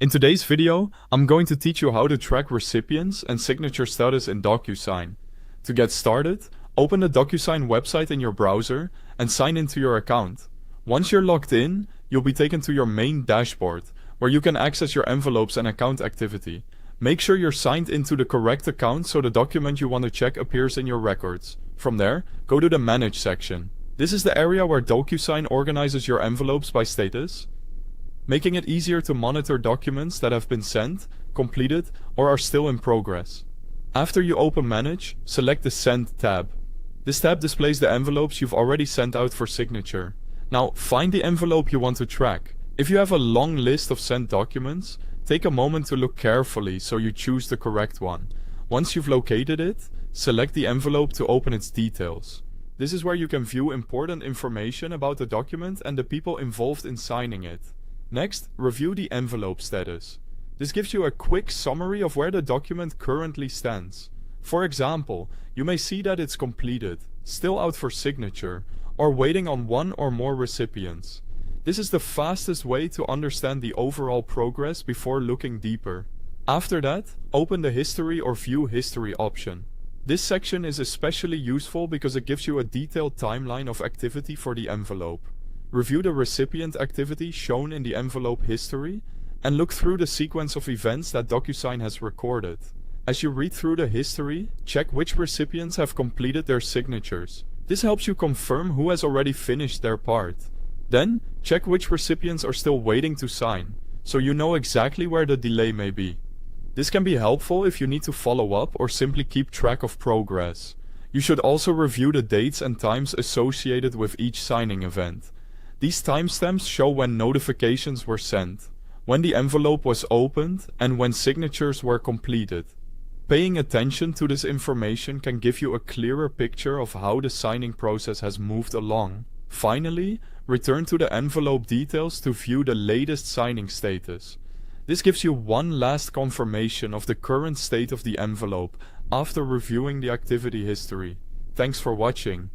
In today's video, I'm going to teach you how to track recipients and signature status in DocuSign. To get started, open the DocuSign website in your browser and sign into your account. Once you're logged in, you'll be taken to your main dashboard, where you can access your envelopes and account activity. Make sure you're signed into the correct account so the document you want to check appears in your records. From there, go to the Manage section. This is the area where DocuSign organizes your envelopes by status, making it easier to monitor documents that have been sent, completed, or are still in progress. After you open Manage, select the Send tab. This tab displays the envelopes you've already sent out for signature. Now, find the envelope you want to track. If you have a long list of sent documents, take a moment to look carefully so you choose the correct one. Once you've located it, select the envelope to open its details. This is where you can view important information about the document and the people involved in signing it. Next, review the envelope status. This gives you a quick summary of where the document currently stands. For example, you may see that it's completed, still out for signature, or waiting on one or more recipients. This is the fastest way to understand the overall progress before looking deeper. After that, open the History or View History option. This section is especially useful because it gives you a detailed timeline of activity for the envelope. Review the recipient activity shown in the envelope history and look through the sequence of events that DocuSign has recorded. As you read through the history, check which recipients have completed their signatures. This helps you confirm who has already finished their part. Then, check which recipients are still waiting to sign, so you know exactly where the delay may be. This can be helpful if you need to follow up or simply keep track of progress. You should also review the dates and times associated with each signing event. These timestamps show when notifications were sent, when the envelope was opened, and when signatures were completed. Paying attention to this information can give you a clearer picture of how the signing process has moved along. Finally, return to the envelope details to view the latest signing status. This gives you one last confirmation of the current state of the envelope after reviewing the activity history. Thanks for watching.